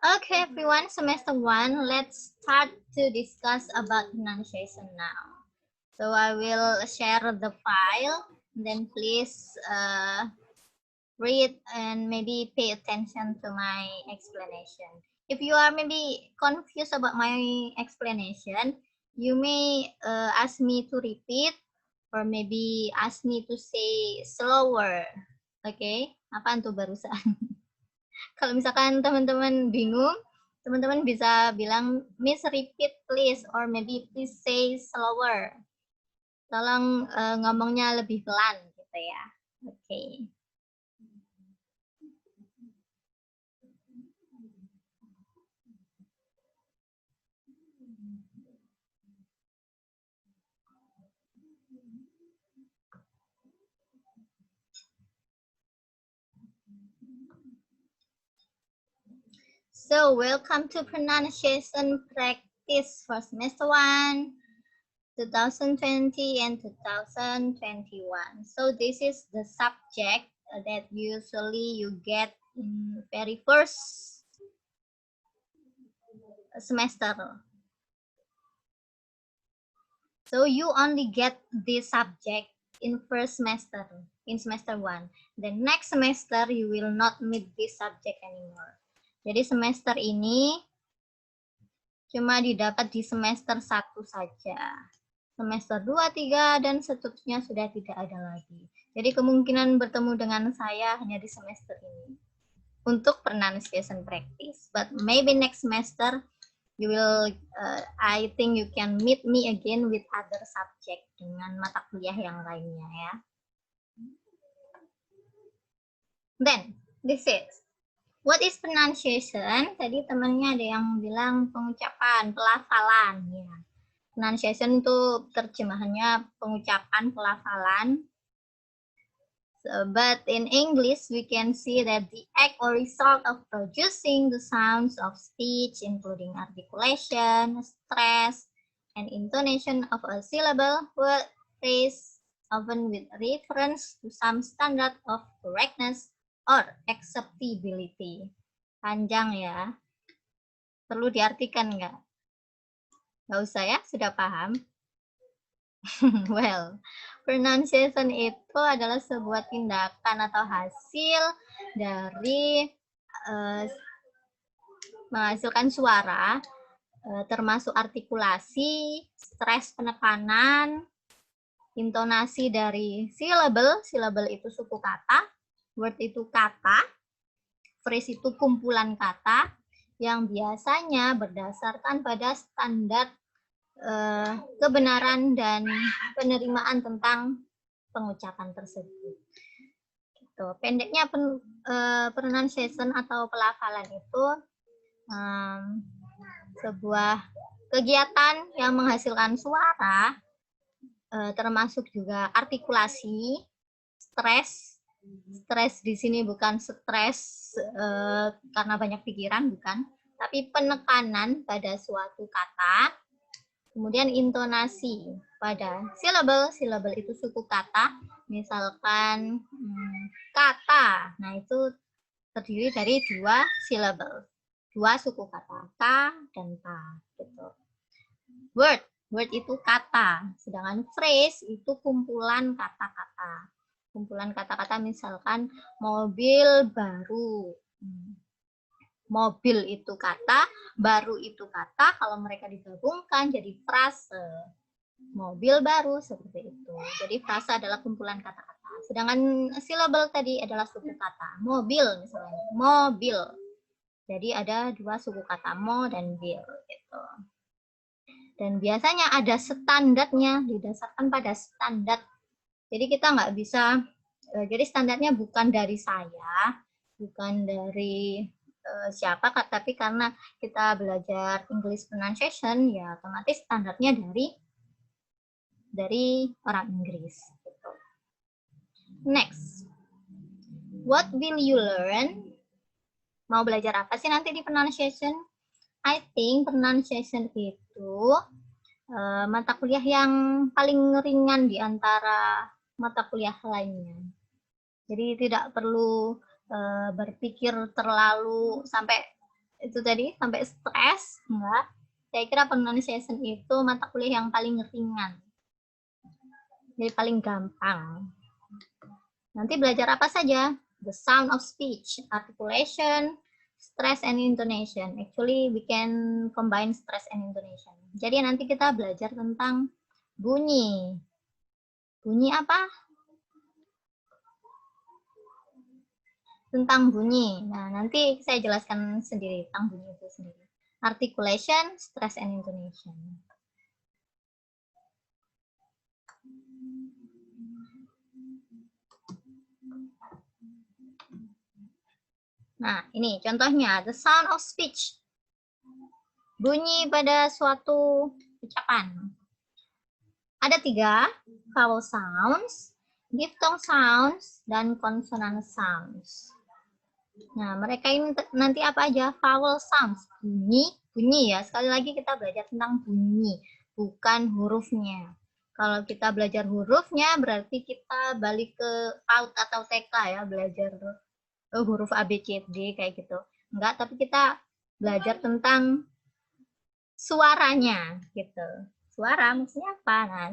Okay, everyone, semester 1, let's start to discuss about pronunciation now. So I will share the file, then please read and maybe pay attention to my explanation. If you are maybe confused about my explanation, you may ask me to repeat or maybe ask me to say slower. Okay, apaan tuh barusan? Kalau misalkan teman-teman bingung, teman-teman bisa bilang, Miss repeat please, or maybe please say slower. Tolong ngomongnya lebih pelan gitu ya. Oke. So, welcome to pronunciation practice for semester 1, 2020 and 2021. So, this is the subject that usually you get in very first semester. So, you only get this subject in first semester, in semester 1. The next semester, you will not meet this subject anymore. Jadi semester ini cuma didapat di semester 1 saja. Semester 2, 3, dan seterusnya sudah tidak ada lagi. Jadi kemungkinan bertemu dengan saya hanya di semester ini. Untuk pronunciation practice. But maybe next semester, you will, I think you can meet me again with other subject. Dengan mata kuliah yang lainnya ya. Then, this is. What is pronunciation? Tadi temannya ada yang bilang pengucapan, pelafalan. Ya. Pronunciation itu terjemahannya pengucapan, pelafalan. So, but in English, we can see that the act or result of producing the sounds of speech, including articulation, stress, and intonation of a syllable, word, phrase, often with reference to some standard of correctness or acceptability. Panjang ya. Perlu diartikan nggak? Nggak usah ya, sudah paham? Well, pronunciation itu adalah sebuah tindakan atau hasil dari menghasilkan suara, termasuk artikulasi, stres penekanan, intonasi dari syllable, syllable itu suku kata, word itu kata, phrase itu kumpulan kata, yang biasanya berdasarkan pada standar kebenaran dan penerimaan tentang pengucapan tersebut. Gitu. Pendeknya pronunciation atau pelafalan itu sebuah kegiatan yang menghasilkan suara, termasuk juga artikulasi, stres. Stres di sini bukan stres karena banyak pikiran, bukan, tapi penekanan pada suatu kata. Kemudian intonasi pada syllable, syllable itu suku kata, misalkan kata, nah itu terdiri dari 2 syllable, 2 suku kata, ka dan ta, gitu. Word, word itu kata, sedangkan phrase itu kumpulan kata-kata. Kumpulan kata-kata misalkan mobil baru. Mobil itu kata, baru itu kata, kalau mereka digabungkan jadi frase. Mobil baru, seperti itu. Jadi frase adalah kumpulan kata-kata. Sedangkan syllable tadi adalah suku kata. Mobil misalnya, mobil. Jadi ada 2 suku kata, mo dan bil. Gitu. Dan biasanya ada standarnya, didasarkan pada standar. Jadi kita nggak bisa, jadi standarnya bukan dari saya, bukan dari siapa, tapi karena kita belajar English pronunciation, ya otomatis standarnya dari orang Inggris. Gitu. Next, what will you learn? Mau belajar apa sih nanti di pronunciation? I think pronunciation itu mata kuliah yang paling ringan di antara mata kuliah lainnya. Jadi tidak perlu berpikir terlalu sampai itu tadi sampai stres, enggak. Saya kira pronunciation itu mata kuliah yang paling ringan. Jadi paling gampang. Nanti belajar apa saja? The sound of speech, articulation, stress and intonation. Actually, we can combine stress and intonation. Jadi nanti kita belajar tentang bunyi. Bunyi apa? Tentang bunyi. Nah, nanti saya jelaskan sendiri tentang bunyi itu sendiri. Articulation, stress and intonation. Nah, ini contohnya, the sound of speech. Bunyi pada suatu ucapan. Ada 3, vowel sounds, diphthong sounds, dan consonant sounds. Nah, mereka ini nanti apa aja? Vowel sounds, bunyi ya. Sekali lagi kita belajar tentang bunyi, bukan hurufnya. Kalau kita belajar hurufnya, berarti kita balik ke PAUD atau TK ya, belajar huruf A, B, C, D kayak gitu. Enggak, tapi kita belajar tentang suaranya gitu. Suara maksudnya apa? Nah,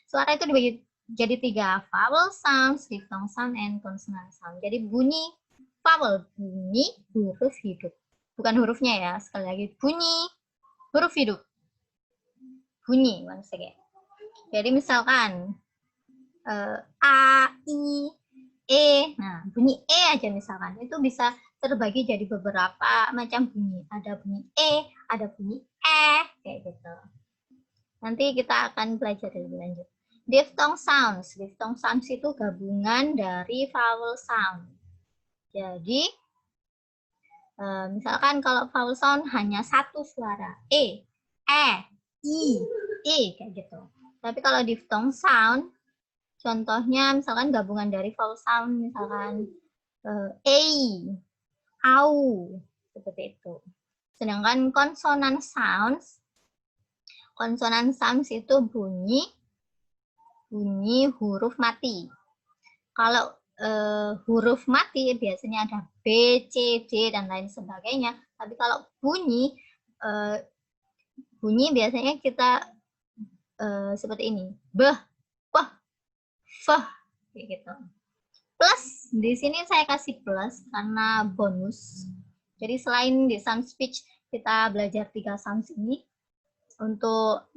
suara itu dibagi jadi 3, vowel sounds, diphthong sound, and consonant sound. Jadi bunyi vowel, bunyi huruf hidup. Bukan hurufnya ya, sekali lagi bunyi huruf hidup. Bunyi once again. Jadi misalkan A, I, E. Nah, bunyi E aja misalkan. Itu bisa terbagi jadi beberapa macam bunyi. Ada bunyi E, ada bunyi E, kayak gitu. Nanti kita akan belajar lebih lanjut. Diphthong sounds. Diphthong sounds itu gabungan dari vowel sound. Jadi, misalkan kalau vowel sound hanya satu suara. E, I, kayak gitu. Tapi kalau diphthong sound, contohnya misalkan gabungan dari vowel sound, misalkan au, seperti itu. Sedangkan consonant sounds itu bunyi huruf mati. Kalau huruf mati biasanya ada B, C, D, dan lain sebagainya. Tapi kalau bunyi biasanya kita seperti ini. Beh, wah, fah, kayak gitu. Plus, di sini saya kasih plus karena bonus. Jadi selain di sound speech, kita belajar 3 sounds ini untuk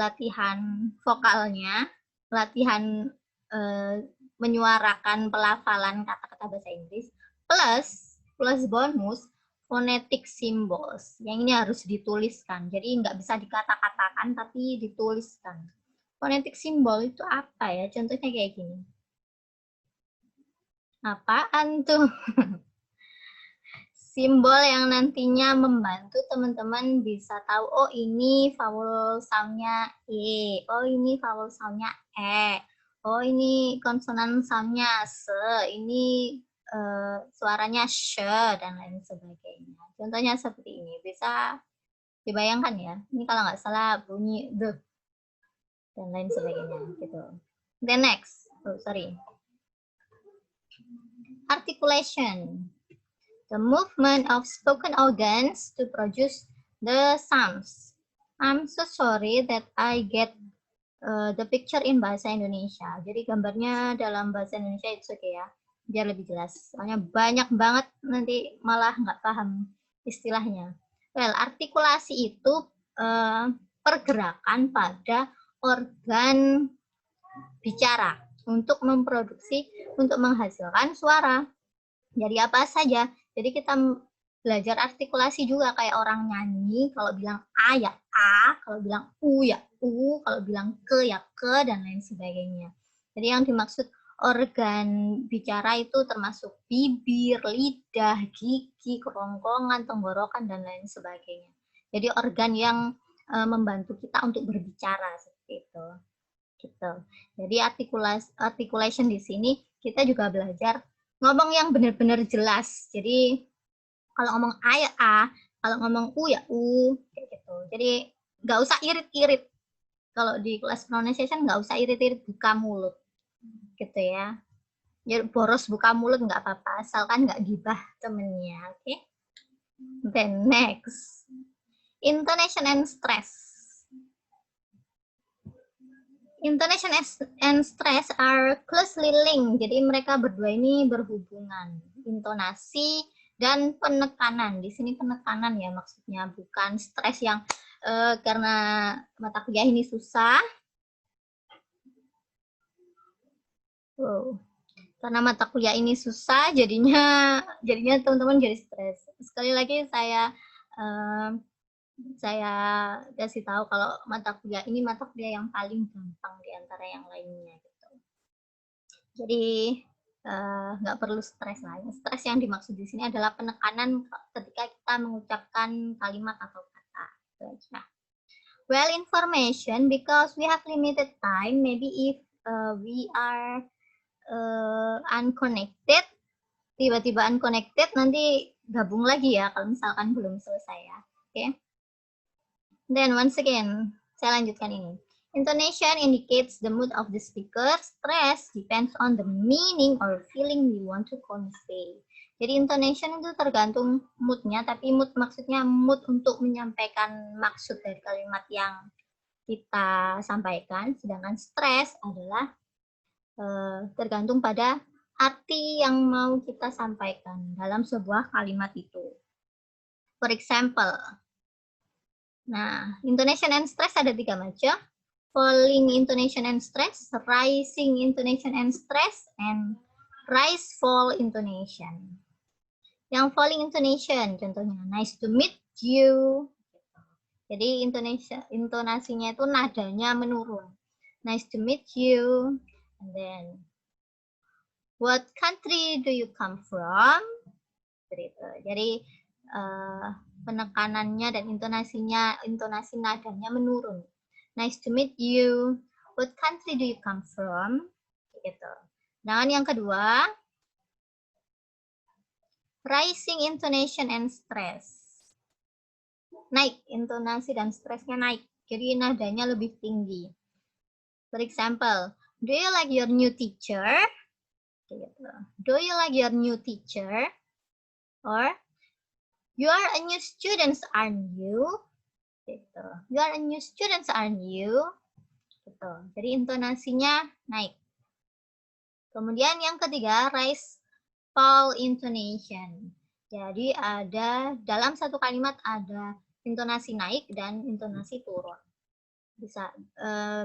latihan vokalnya, latihan menyuarakan pelafalan kata-kata bahasa Inggris, plus bonus phonetic symbols. Yang ini harus dituliskan. Jadi nggak bisa dikata-katakan, tapi dituliskan. Phonetic symbol itu apa ya? Contohnya kayak gini. Apaan tuh? Simbol yang nantinya membantu teman-teman bisa tahu, oh ini vowel sound-nya E, oh ini vowel sound-nya E, oh ini konsonan sound-nya S, ini suaranya sh, dan lain sebagainya. Contohnya seperti ini, bisa dibayangkan ya. Ini kalau nggak salah bunyi the, dan lain sebagainya gitu. Then next, articulation. The movement of spoken organs to produce the sounds. I'm so sorry that I get the picture in bahasa Indonesia. Jadi gambarnya dalam bahasa Indonesia itu oke ya, biar lebih jelas. Soalnya banyak banget nanti malah nggak paham istilahnya. Well, artikulasi itu pergerakan pada organ bicara untuk memproduksi, untuk menghasilkan suara. Jadi apa saja? Jadi kita belajar artikulasi juga kayak orang nyanyi. Kalau bilang A ya A, kalau bilang U ya U, kalau bilang ke ya ke, dan lain sebagainya. Jadi yang dimaksud organ bicara itu termasuk bibir, lidah, gigi, kerongkongan, tenggorokan, dan lain sebagainya. Jadi organ yang membantu kita untuk berbicara seperti itu. Gitu. Jadi articulation di sini kita juga belajar ngomong yang benar-benar jelas. Jadi kalau ngomong A ya A, kalau ngomong U ya U, kayak gitu. Jadi nggak usah irit-irit. Kalau di kelas pronunciation nggak usah irit-irit buka mulut, gitu ya. Jadi boros buka mulut nggak apa-apa, asalkan nggak gibah temennya, oke? Then next, intonation and stress. Intonation and stress are closely linked. Jadi mereka berdua ini berhubungan. Intonasi dan penekanan. Di sini penekanan ya maksudnya, bukan stres yang karena mata kuliah ini susah. Karena mata kuliah ini susah, jadinya teman-teman jadi stres. Sekali lagi saya kasih tahu kalau mata kuliah ini mata kuliah yang paling gampang di antara yang lainnya gitu. Jadi nggak perlu stres lah. Stres yang dimaksud di sini adalah penekanan ketika kita mengucapkan kalimat atau kata. Itu aja. Well, information, because we have limited time. Maybe if we are unconnected, tiba-tiba unconnected, nanti gabung lagi ya kalau misalkan belum selesai ya. Oke. Then once again, saya lanjutkan ini. Intonation indicates the mood of the speaker. Stress depends on the meaning or feeling we want to convey. Jadi intonation itu tergantung moodnya, tapi mood maksudnya mood untuk menyampaikan maksud dari kalimat yang kita sampaikan. Sedangkan stress adalah tergantung pada arti yang mau kita sampaikan dalam sebuah kalimat itu. For example, nah, intonation and stress ada 3 macam. Falling intonation and stress, rising intonation and stress, and rise-fall intonation. Yang falling intonation, contohnya nice to meet you. Jadi intonasinya itu nadanya menurun. Nice to meet you. And then, what country do you come from? Jadi penekanannya dan intonasi nadanya menurun. Nice to meet you. What country do you come from? Gitu. Dan yang kedua, rising intonation and stress. Naik, intonasi dan stresnya naik. Jadi nadanya lebih tinggi. For example, do you like your new teacher? Gitu. Do you like your new teacher? Or, you are a new student, aren't you? Gitu. You are a new student, aren't you? Gitu. Jadi intonasinya naik. Kemudian yang ketiga, rise fall intonation. Jadi ada dalam satu kalimat ada intonasi naik dan intonasi turun.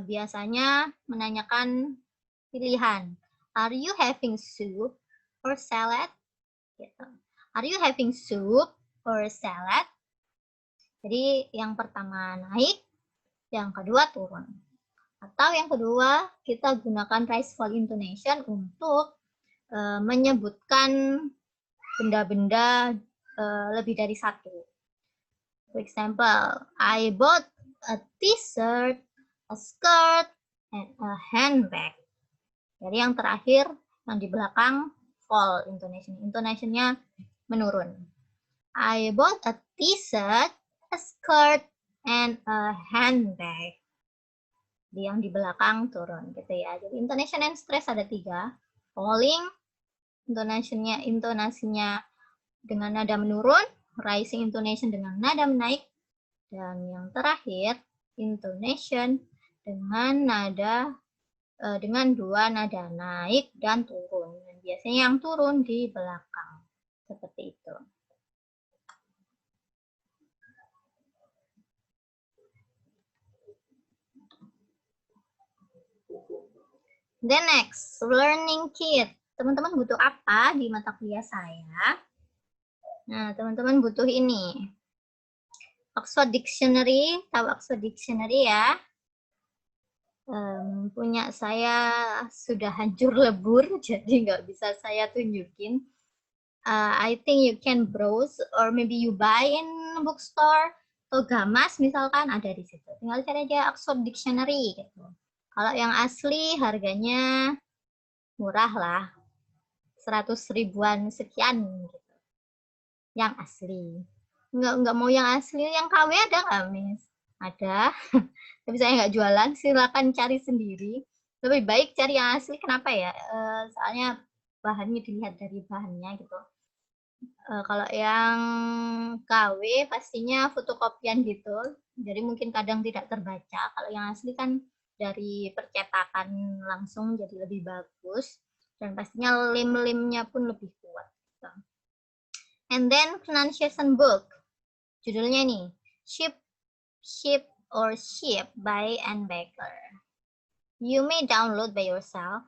Biasanya menanyakan pilihan. Are you having soup or salad? Gitu. Are you having soup or salad? Jadi yang pertama naik, yang kedua turun. Atau yang kedua kita gunakan rise fall intonation untuk menyebutkan benda-benda lebih dari satu. For example, I bought a t-shirt, a skirt, and a handbag. Jadi yang terakhir yang di belakang fall intonation. Intonationnya menurun. I bought a t-shirt, a skirt, and a handbag. Yang di belakang turun gitu ya. Jadi intonation and stress ada 3. Falling, intonasinya dengan nada menurun, rising intonation dengan nada menaik, dan yang terakhir intonation dengan dengan 2 nada naik dan turun. Dan biasanya yang turun di belakang. Seperti itu. Then next, learning kit. Teman-teman butuh apa di mata kuliah saya? Nah, teman-teman butuh ini. Oxford Dictionary, tahu Oxford Dictionary ya? Punya saya sudah hancur lebur, jadi nggak bisa saya tunjukin. I think you can browse or maybe you buy in bookstore atau Gamas misalkan ada di situ. Tinggal cari aja Oxford Dictionary gitu. Kalau yang asli harganya murah lah, 100 ribuan sekian gitu. Yang asli. Nggak mau yang asli, yang KW ada nggak, Miss? Ada. Tapi saya nggak jualan, silakan cari sendiri. Lebih baik cari yang asli, kenapa ya? Soalnya bahannya dilihat dari bahannya gitu. Kalau yang KW pastinya fotokopian gitu, jadi mungkin kadang tidak terbaca. Kalau yang asli kan dari percetakan langsung jadi lebih bagus, dan pastinya lem-lemnya pun lebih kuat. Gitu. And then pronunciation book, judulnya nih, Ship, Ship or Ship by Anne Baker. You may download by yourself.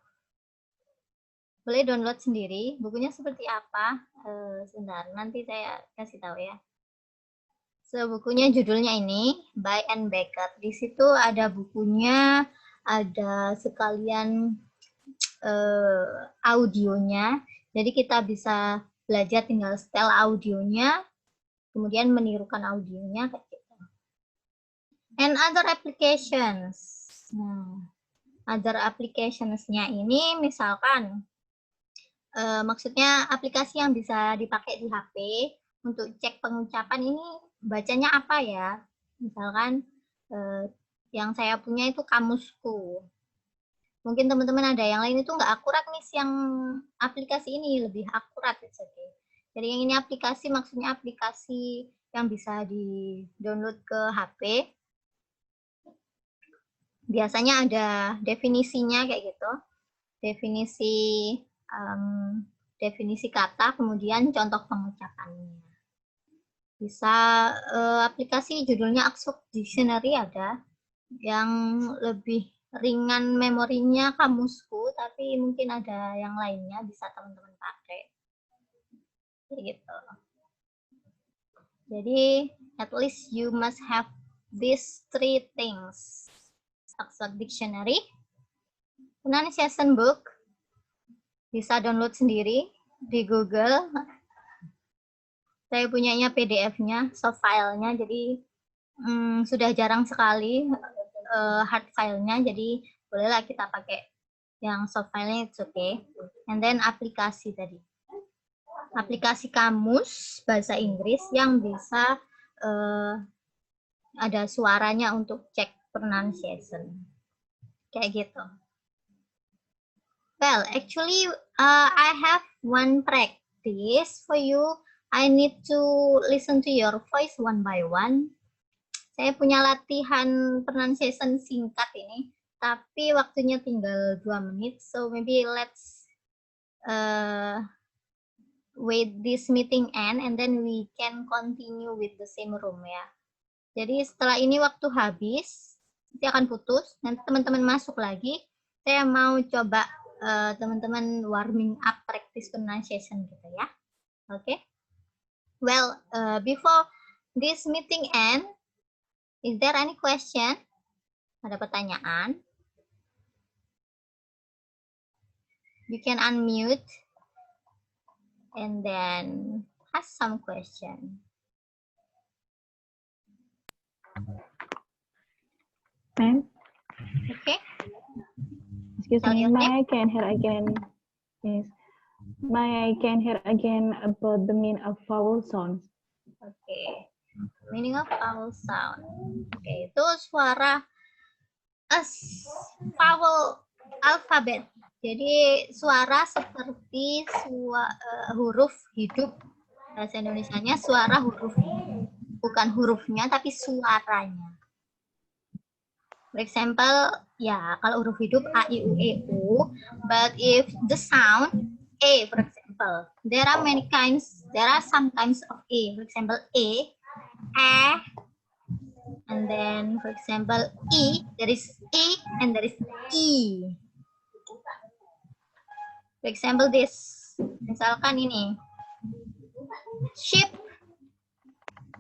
Boleh download sendiri. Bukunya seperti apa? Sebentar, nanti saya kasih tahu ya. So, bukunya judulnya ini by Anne Baker. Di situ ada bukunya, ada sekalian audionya. Jadi kita bisa belajar tinggal setel audionya, kemudian menirukan audionya kayak gitu. And other applications. Nah, other applicationsnya ini misalkan maksudnya aplikasi yang bisa dipakai di HP untuk cek pengucapan ini bacanya apa ya. Misalkan yang saya punya itu Kamusku. Mungkin teman-teman ada yang lain itu nggak akurat nih, yang aplikasi ini lebih akurat. Okay. Jadi yang ini aplikasi maksudnya aplikasi yang bisa di-download ke HP. Biasanya ada definisinya kayak gitu. Definisi kata, kemudian contoh pengucapannya. Bisa aplikasi judulnya Oxford Dictionary ada, yang lebih ringan memorinya Kamusku, tapi mungkin ada yang lainnya bisa teman-teman pakai. Gitu. Jadi at least you must have these 3 things: Oxford Dictionary, pronunciation book, bisa download sendiri di Google. Saya punyanya PDF-nya, soft file-nya, jadi sudah jarang sekali hard file-nya, jadi bolehlah kita pakai yang soft file-nya, it's okay. And then aplikasi tadi. Aplikasi kamus bahasa Inggris yang bisa ada suaranya untuk cek pronunciation. Kayak gitu. Well, actually, I have one practice for you. I need to listen to your voice one by one. Saya punya latihan pronunciation singkat ini, tapi waktunya tinggal 2 menit. So maybe let's wait this meeting end and then we can continue with the same room ya. Jadi setelah ini waktu habis, nanti akan putus. Nanti teman-teman masuk lagi. Saya mau coba teman-teman warming up practice pronunciation gitu ya. Oke. Well, before this meeting end, is there any question? Ada pertanyaan? You can unmute and then ask some question. Ma'am? Okay. Excuse me, may I can hear again? Yes. May I can hear again about the meaning of vowel sounds? Okay. Meaning of vowel sound. Okay, itu suara vowel alfabet. Jadi suara seperti huruf hidup. Bahasa Indonesianya suara huruf hidup. Bukan hurufnya tapi suaranya. For example, ya kalau huruf hidup A, I, U, E, U. But if the sound A, for example, there are many kinds. There are some kinds of A. For example, A, and then for example E, there is E and there is E. For example this, misalkan ini ship,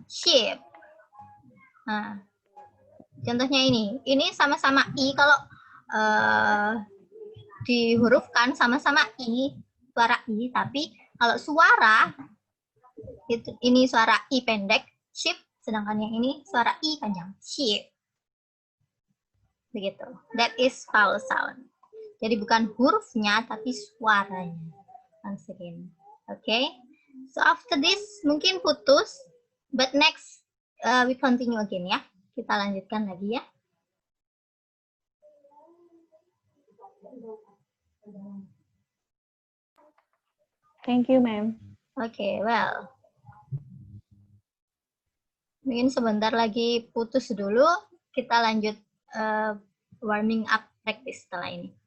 ship. Nah, contohnya ini sama-sama I, kalau dihurufkan sama-sama I, suara I, tapi kalau suara ini suara I pendek, ship, sedangkan yang ini suara I panjang, ship. Begitu. That is vowel sound. Jadi bukan hurufnya tapi suaranya. Once again. Okay. So after this mungkin putus, but next we continue again ya. Kita lanjutkan lagi ya. Thank you, ma'am. Oke, well. Mungkin sebentar lagi putus dulu. Kita lanjut warming up practice setelah ini.